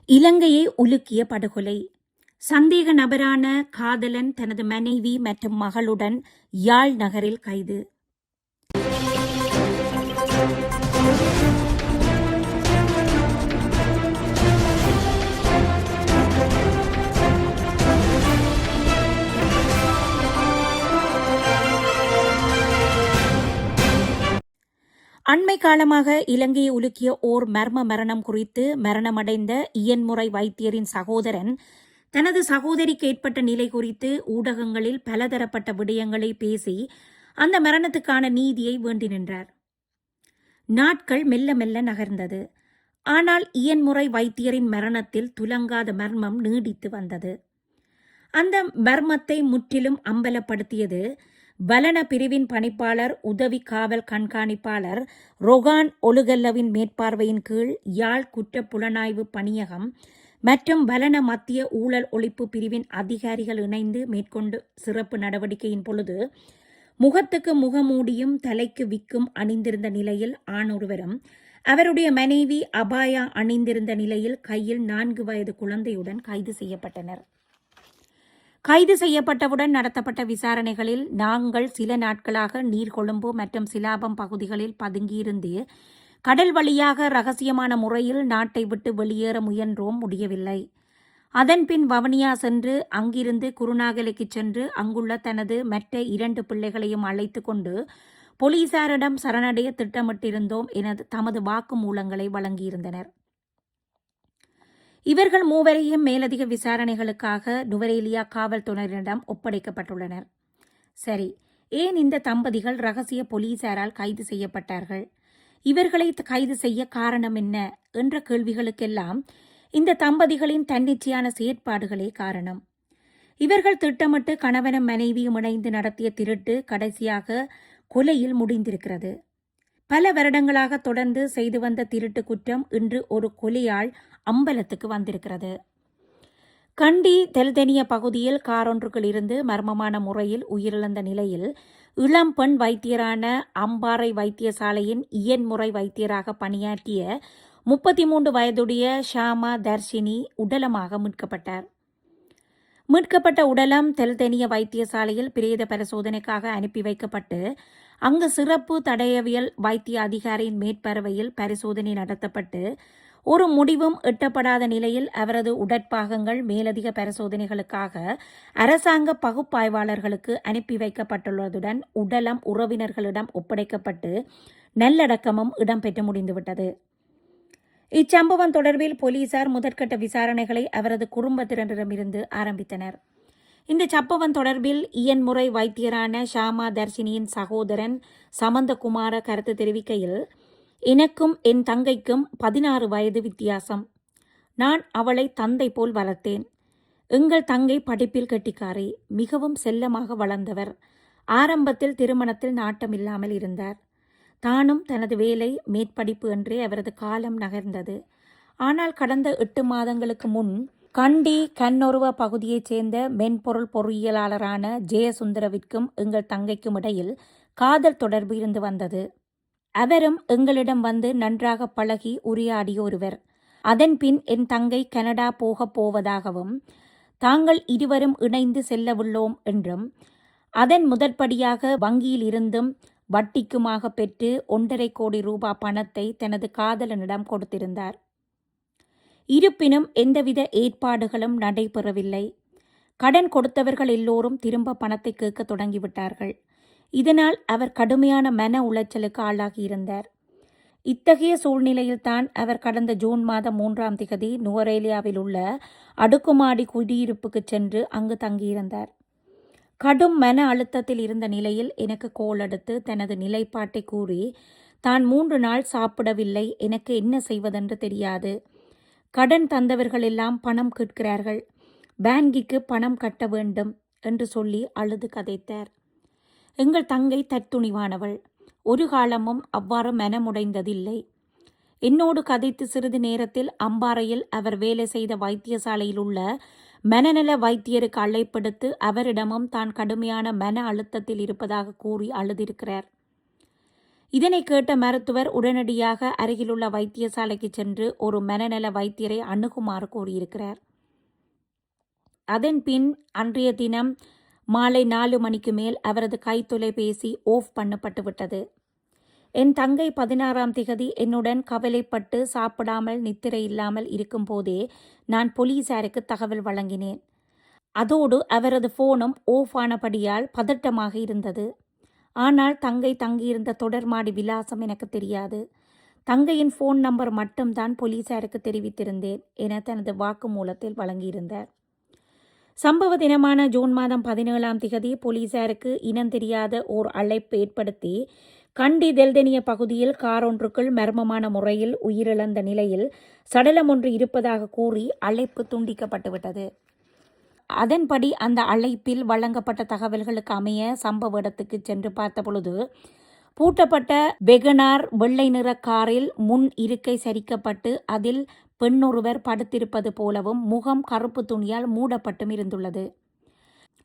இலங்கையை உலுக்கிய படுகொலை. சந்தேக நபரான காதலன் தனது மனைவி மற்றும் மகளுடன் யாழ் நகரில் கைது. அண்மை காலமாக இலங்கையை உலுக்கிய ஓர் மர்ம மரணம் குறித்து மரணமடைந்த இயன்முறை வைத்தியரின் சகோதரன் தனது சகோதரிக்கு ஏற்பட்ட நிலை குறித்து ஊடகங்களில் பலதரப்பட்ட விடயங்களை பேசி அந்த மரணத்துக்கான நீதியை வேண்டி நின்றார். நாட்கள் மெல்ல மெல்ல நகர்ந்தது. ஆனால் இயன்முறை வைத்தியரின் மரணத்தில் துலங்காத மர்மம் நீடித்து வந்தது. அந்த மர்மத்தை முற்றிலும் அம்பலப்படுத்தியது வலன பிரிவின் பணிப்பாளர் உதவி காவல் கண்காணிப்பாளர் ரொகான் ஒலுகல்லவின் மேற்பார்வையின் கீழ் யாழ் குற்ற புலனாய்வு பணியகம் மற்றும் வலன மத்திய ஊழல் ஒழிப்பு பிரிவின் அதிகாரிகள் இணைந்து மேற்கொண்டு சிறப்பு நடவடிக்கையின் பொழுது முகத்துக்கு முகமூடியும் தலைக்கு விக்கும் அணிந்திருந்த நிலையில் ஆணொருவரும் அவருடைய மனைவி அபாயா அணிந்திருந்த நிலையில் கையில் 4 வயது குழந்தையுடன் கைது செய்யப்பட்டனர். கைது செய்யப்பட்டவுடன் நடத்தப்பட்ட விசாரணைகளில் நாங்கள் சில நாட்களாக நீர்கொழும்பு மற்றும் சிலாபம் பகுதிகளில் பதுங்கியிருந்து கடல் வழியாக இரகசியமான முறையில் நாட்டை விட்டு வெளியேற முயன்றோம், முடியவில்லை. அதன்பின் வவுனியா சென்று அங்கிருந்து குருநாகலைக்கு சென்று அங்குள்ள தனது மற்ற 2 பிள்ளைகளையும் அழைத்து கொண்டு போலீசாரிடம் சரணடைய திட்டமிட்டிருந்தோம் என தமது வாக்குமூலங்களை வழங்கியிருந்தனர். இவர்கள் மூவரையும் மேலதிக விசாரணைகளுக்காக நுவரேலியா காவல்துறையினரிடம் ஒப்படைக்கப்பட்டுள்ளனர். சரி, ஏன் இந்த தம்பதிகள் இரகசிய போலீசாரால் கைது செய்யப்பட்டார்கள்? இவர்களை கைது செய்ய காரணம் என்ன என்ற கேள்விகளுக்கெல்லாம் இந்த தம்பதிகளின் தன்னிச்சையான செயற்பாடுகளே காரணம். இவர்கள் திட்டமிட்டு கணவனும் மனைவியும் இணைந்து நடத்திய திருட்டு கடைசியாக கொலையில் முடிந்திருக்கிறது. பல வருடங்களாக தொடர்ந்து செய்து வந்த திருட்டு குற்றம் இன்று ஒரு கொலையால் அம்பலத்துக்கு வந்திருக்கிறது. கண்டி தெல்தெனிய பகுதியில் காரொன்றுக்குள் இருந்து மர்மமான முறையில் உயிரிழந்த நிலையில் இளம் பெண் வைத்தியரான அம்பாறை வைத்தியசாலையின் இயன்முறை வைத்தியராக பணியாற்றிய 33 வயதுடைய ஷாமா தர்ஷினி உடலமாக மீட்கப்பட்டார். மீட்கப்பட்ட உடலம் தெல்தெனிய வைத்தியசாலையில் பிரேத பரிசோதனைக்காக அனுப்பி வைக்கப்பட்டு அங்கு சிறப்பு தடயவியல் வைத்திய அதிகாரியின் மேற்பார்வையில் பரிசோதனை நடத்தப்பட்டு ஒரு முடிவும் எட்டப்படாத நிலையில் அவரது உடற்பாகங்கள் மேலதிக பரிசோதனைகளுக்காக அரசாங்க பகுப்பாய்வாளர்களுக்கு அனுப்பி வைக்கப்பட்டுள்ளதுடன் உடலம் உறவினர்களிடம் ஒப்படைக்கப்பட்டு நல்லடக்கமும் இடம்பெற்று முடிந்துவிட்டது. இச்சம்பவம் தொடர்பில் போலீசார் முதற்கட்ட விசாரணைகளை அவரது குடும்பத்தினரிடமிருந்து ஆரம்பித்தனர். இந்த சம்பவம் தொடர்பில் இயன்முறை வைத்தியரான ஷாமா தர்ஷினியின் சகோதரன் சமந்தகுமார கருத்து தெரிவிக்கையில், எனக்கும் என் தங்கைக்கும் 16 வயது வித்தியாசம். நான் அவளை தந்தை போல் வளர்த்தேன். எங்கள் தங்கை படிப்பில் கெட்டிக்காரி, மிகவும் செல்லமாக வளர்ந்தவர். ஆரம்பத்தில் திருமணத்தில் நாட்டமில்லாமல் இருந்தார். தானும் தனது வேலை மேற்படிப்பு என்றே அவரது காலம் நகர்ந்தது. ஆனால் கடந்த 8 மாதங்களுக்கு முன் கண்டி கண்ணொருவ பகுதியைச் சேர்ந்த மென்பொருள் பொறியியலாளரான ஜெயசுந்தரவிற்கும் எங்கள் தங்கைக்கும் இடையில் காதல் தொடர்பு இருந்து வந்தது. அவரும் எங்களிடம் வந்து நன்றாக பழகி உரையாடிய ஒருவர். அதன்பின் என் தங்கை கனடா போகப் போவதாகவும் தாங்கள் இருவரும் இணைந்து செல்லவுள்ளோம் என்றும் அதன் முதற்படியாக வங்கியில் இருந்தும் வட்டிக்குமாக பெற்று 1.5 கோடி ரூபாய் பணத்தை தனது காதலனிடம் கொடுத்திருந்தார். இருப்பினும் எந்தவித ஏற்பாடுகளும் நடைபெறவில்லை. கடன் கொடுத்தவர்கள் எல்லோரும் திரும்ப பணத்தை கேட்க தொடங்கிவிட்டார்கள். இதனால் அவர் கடுமையான மன உளைச்சலுக்கு ஆளாகியிருந்தார். இத்தகைய சூழ்நிலையில்தான் அவர் கடந்த ஜூன் மாதம் 3ஆம் திகதி நுவரேலியாவில் உள்ள அடுக்குமாடி குடியிருப்புக்கு சென்று அங்கு தங்கியிருந்தார். கடும் மன அழுத்தத்தில் இருந்த நிலையில் எனக்கு கோல் எடுத்து தனது நிலைப்பாட்டை கூறி, தான் 3 நாள் சாப்பிடவில்லை, எனக்கு என்ன செய்வதென்று தெரியாது, கடன் தந்தவர்கள் எல்லாம் பணம் கேட்கிறார்கள், பேங்கிக்கு பணம் கட்ட வேண்டும் என்று சொல்லி அழுது கதைத்தார். எங்கள் தங்கை தற்துணிவானவள், ஒரு காலமும் அவ்வாறு மனமுடைந்ததில்லை. என்னோடு கதைத்து சிறிது நேரத்தில் அம்பாறையில் அவர் வேலை செய்த வைத்தியசாலையில் உள்ள மனநல வைத்தியருக்கு அழைப்படுத்து அவரிடமும் தான் கடுமையான மன அழுத்தத்தில் இருப்பதாக கூறி அழுதிருக்கிறார். இதனை கேட்ட மருத்துவர் உடனடியாக அருகிலுள்ள வைத்தியசாலைக்கு சென்று ஒரு மனநல வைத்தியரை அணுகுமாறு கூறியிருக்கிறார். அதன் பின் அன்றைய தினம் மாலை 4 மணிக்கு மேல் அவரது கைத்தொலைபேசி ஆஃப் பண்ணப்பட்டு விட்டது. என் தங்கை 16ஆம் திகதி என்னுடன் கவலைப்பட்டு சாப்பிடாமல் நித்திரை இல்லாமல் இருக்கும்போதே நான் போலீசாருக்கு தகவல் வழங்கினேன். அதோடு அவரது போனும் ஆஃப் ஆனபடியால் பதட்டமாக இருந்தது. ஆனால் தங்கை தங்கியிருந்த தொடர்மாடி விலாசம் எனக்கு தெரியாது. தங்கையின் போன் நம்பர் மட்டும்தான் போலீசாருக்கு தெரிவித்திருந்தேன் என தனது வாக்குமூலத்தில் வழங்கியிருந்தார். சம்பவ தினமான ஜூன் மாதம் 17ஆம் திகதி போலீசாருக்கு இனந்தெரியாத ஓர் அழைப்பு ஏற்படுத்தி கண்டி தெல்தெனிய பகுதியில் கார் ஒன்றுக்குள் மர்மமான முறையில் உயிரிழந்த நிலையில் சடலம் ஒன்று இருப்பதாக கூறி அழைப்பு துண்டிக்கப்பட்டுவிட்டது. அதன்படி அந்த அழைப்பில் வழங்கப்பட்ட தகவல்களுக்கு அமைய சம்பவ இடத்துக்கு சென்று பார்த்தபொழுது பூட்டப்பட்ட வெகனார் வெள்ளை நிற காரில் முன் இருக்கை சரிக்கப்பட்டு அதில் பெண்ணொருவர் படுத்திருப்பது போலவும் முகம் கருப்பு துணியால் மூடப்பட்டும் இருந்துள்ளது.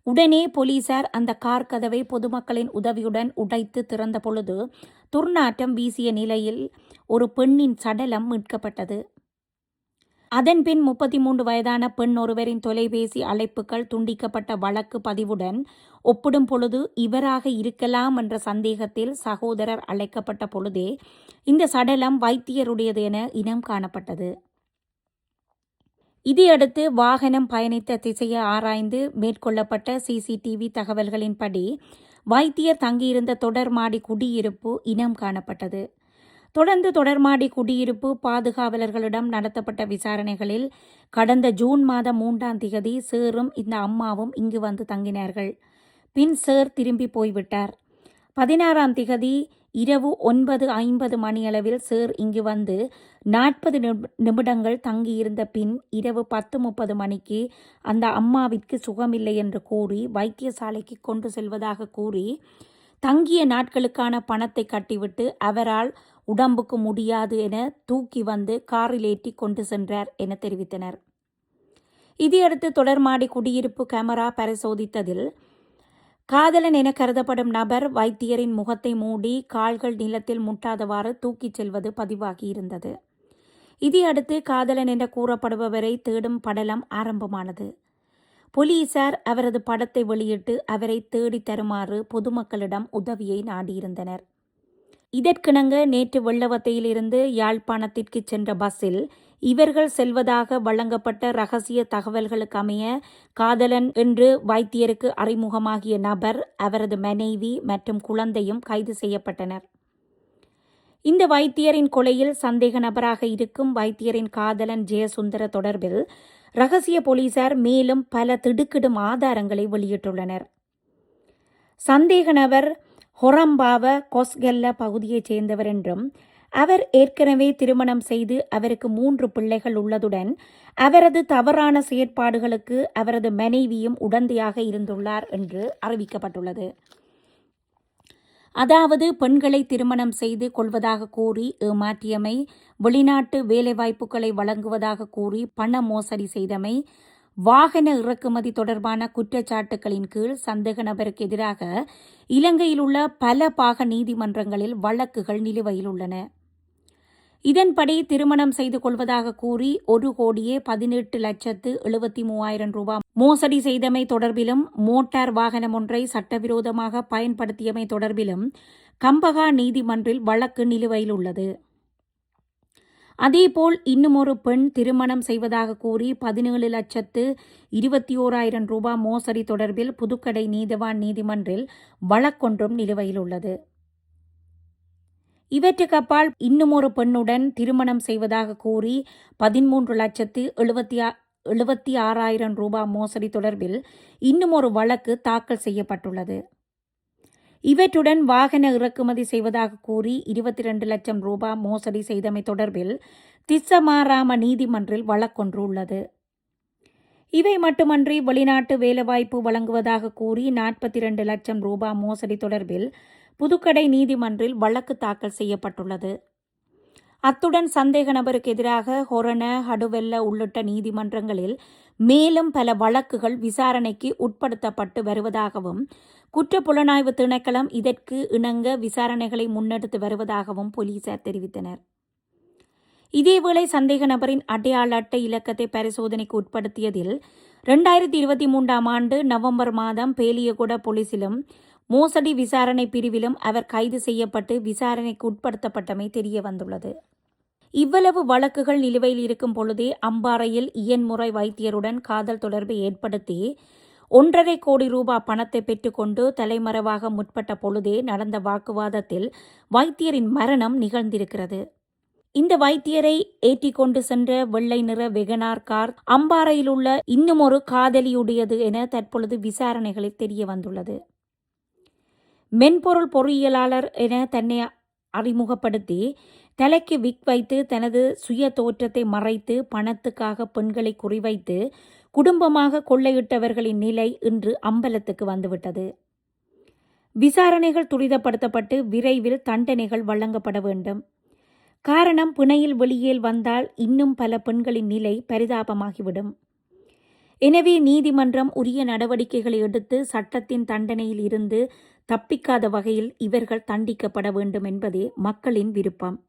உடனே போலீசார் அந்த கார் கதவை பொதுமக்களின் உதவியுடன் உடைத்து திறந்த பொழுது துர்நாற்றம் வீசிய நிலையில் ஒரு பெண்ணின் சடலம் மீட்கப்பட்டது. அதன்பின் 33 வயதான பெண் ஒருவரின் தொலைபேசி அழைப்புகள் துண்டிக்கப்பட்ட வழக்கு பதிவுடன் ஒப்பிடும் பொழுது இவராக இருக்கலாம் என்ற சந்தேகத்தில் சகோதரர் அழைக்கப்பட்ட பொழுதே இந்த சடலம் வைத்தியருடையது என இனம் காணப்பட்டது. இதையடுத்து வாகனம் பயணித்த திசையை ஆராய்ந்து மேற்கொள்ளப்பட்ட சிசிடிவி தகவல்களின்படி வைத்தியர் தங்கியிருந்த தொடர்மாடி குடியிருப்பு இனம் காணப்பட்டது. தொடர்ந்து தொடர்மாடி குடியிருப்பு பாதுகாவலர்களிடம் நடத்தப்பட்ட விசாரணைகளில் கடந்த ஜூன் மாதம் 3ஆம் திகதி சேரும் இந்த அம்மாவும் இங்கு வந்து தங்கினார்கள். பின் சேர் திரும்பி போய்விட்டார். 16ஆம் திகதி இரவு 9:50 மணியளவில் சேர் இங்கு வந்து 40 நிமிடங்கள் தங்கியிருந்த பின் இரவு 10:30 மணிக்கு அந்த அம்மாவிற்கு சுகமில்லை என்று கூறி வைத்தியசாலைக்கு கொண்டு செல்வதாக கூறி தங்கிய நாட்களுக்கான பணத்தை கட்டிவிட்டு அவரால் உடம்புக்கு முடியாது என தூக்கி வந்து காரில் ஏற்றி கொண்டு சென்றார் என தெரிவித்தனர். இதையடுத்து தொடர்மாடி குடியிருப்பு கேமரா பரிசோதித்ததில் காதலன் என கருதப்படும் நபர் வைத்தியரின் முகத்தை மூடி கால்கள் நிலத்தில் முட்டாதவாறு தூக்கிச் செல்வது பதிவாகியிருந்தது. இதையடுத்து காதலன் என கூறப்படுபவரை தேடும் படலம் ஆரம்பமானது. போலீசார் அவரது படத்தை வெளியிட்டு அவரை தேடி தருமாறு பொதுமக்களிடம் உதவியை நாடியிருந்தனர். இதற்கிணங்க நேற்று வெள்ளவத்தையிலிருந்து யாழ்ப்பாணத்திற்கு சென்ற பஸ்ஸில் இவர்கள் செல்வதாக வழங்கப்பட்ட இரகசிய தகவல்களுக்கு அமைய காதலன் என்று வைத்தியருக்கு அறிமுகமாகிய நபர், அவரது மனைவி மற்றும் குழந்தையும் கைது செய்யப்பட்டனர். இந்த வைத்தியரின் கொலையில் சந்தேக நபராக இருக்கும் வைத்தியரின் காதலன் ஜெயசுந்தர தொடர்பில் இரகசிய போலீசார் மேலும் பல திடுக்கிடும் ஆதாரங்களை வெளியிட்டுள்ளனர். சந்தேக நபர் ஹொரம்பாவ கொஸ்கெல்ல பகுதியைச் சேர்ந்தவர் என்றும் அவர் ஏற்கனவே திருமணம் செய்து அவருக்கு 3 பிள்ளைகள் உள்ளதுடன் அவரது தவறான செயற்பாடுகளுக்கு அவரது மனைவியும் உடந்தையாக இருந்துள்ளார் என்று அறிவிக்கப்பட்டுள்ளது. அதாவது பெண்களை திருமணம் செய்து கொள்வதாக கூறி ஏமாற்றியமை, வெளிநாட்டு வேலைவாய்ப்புகளை வழங்குவதாக கூறி பண மோசடி செய்தமை, வாகன இறக்குமதி தொடர்பான குற்றச்சாட்டுகளின் கீழ் சந்தேக நபருக்கு எதிராக இலங்கையில் உள்ள பல பாக நீதிமன்றங்களில் வழக்குகள் நிலுவையில் உள்ளன. இதன்படி திருமணம் செய்து கொள்வதாக கூறி 1,18,73,000 ரூபாய் மோசடி செய்தமை தொடர்பிலும் மோட்டார் வாகனம் ஒன்றை சட்டவிரோதமாக பயன்படுத்தியமை தொடர்பிலும் கம்பகா நீதிமன்றில் வழக்கு நிலுவையில் உள்ளது. அதேபோல் இன்னும் ஒரு பெண் திருமணம் செய்வதாக கூறி 17,21,000 ரூபாய் மோசடி தொடர்பில் புதுக்கடை நீதவான் நீதிமன்றில் வழக்கொன்றும் நிலுவையில் உள்ளது. இவற்றுக்கு அப்பால் இன்னும் ஒரு பெண்ணுடன் திருமணம் செய்வதாக கூறி 13,76,000 ரூபாய் மோசடி தொடர்பில் இன்னும் ஒரு வழக்கு தாக்கல் செய்யப்பட்டுள்ளது. இவற்றுடன் வாகன இறக்குமதி செய்வதாக கூறி 22 லட்சம் ரூபாய் மோசடி செய்தமை தொடர்பில் திஸ்ஸமாராம நீதிமன்றில் வழக்கொன்று உள்ளது. இவை மட்டுமன்றி வெளிநாட்டு வேலைவாய்ப்பு வழங்குவதாக கூறி 42 லட்சம் ரூபாய் மோசடி தொடர்பில் புதுக்கடை நீதிமன்றில் வழக்கு தாக்கல் செய்யப்பட்டுள்ளது. அத்துடன் சந்தேக நபருக்கு எதிராக ஹொரண, ஹடுவெல்ல உள்ளிட்ட நீதிமன்றங்களில் மேலும் பல வழக்குகள் விசாரணைக்கு உட்படுத்தப்பட்டு வருவதாகவும் குற்றப்புலனாய்வு திணைக்களம் இதற்கு இணங்க விசாரணைகளை முன்னெடுத்து வருவதாகவும் போலீசார் தெரிவித்தனர். இதேவேளை சந்தேக நபரின் அடையாள அட்டை இலக்கத்தை பரிசோதனைக்கு உட்படுத்தியதில் 2023 ஆண்டு நவம்பர் மாதம் பேலியகுட போலீசிலும் மோசடி விசாரணை பிரிவிலும் அவர் கைது செய்யப்பட்டு விசாரணைக்கு உட்படுத்தப்பட்டமை தெரிய வந்துள்ளது. இவ்வளவு வழக்குகள் நிலுவையில் இருக்கும் பொழுதே அம்பாறையில் இயன்முறை வைத்தியருடன் காதல் தொடர்பை ஏற்படுத்தி 1.5 கோடி ரூபாய் பணத்தை பெற்றுக்கொண்டு தலைமறைவாக முற்பட்ட பொழுதே நடந்த வாக்குவாதத்தில் வைத்தியரின் மரணம் நிகழ்ந்திருக்கிறது. இந்த வைத்தியரை ஏற்றிக்கொண்டு சென்ற வெள்ளை நிற வெகனார் கார் அம்பாறையில் உள்ள இன்னுமொரு காதலியுடையது என தற்பொழுது விசாரணைகளில் தெரிய வந்துள்ளது. மென்பொருள் பொறியியலாளர் என தன்னை அறிமுகப்படுத்தி தலைக்கு விக் வைத்து தனது சுய தோற்றத்தை மறைத்து பணத்துக்காக பெண்களை குறிவைத்து குடும்பமாக கொள்ளையிட்டவர்களின் நிலை இன்று அம்பலத்துக்கு வந்துவிட்டது. விசாரணைகள் துரிதப்படுத்தப்பட்டு விரைவில் தண்டனைகள் வழங்கப்பட வேண்டும். காரணம், பிணையில் வெளியில் வந்தால் இன்னும் பல பெண்களின் நிலை பரிதாபமாகிவிடும். எனவே நீதிமன்றம் உரிய நடவடிக்கைகளை எடுத்து சட்டத்தின் தண்டனையில் இருந்து தப்பிக்காத வகையில் இவர்கள் தண்டிக்கப்பட வேண்டும் என்பதே மக்களின் விருப்பம்.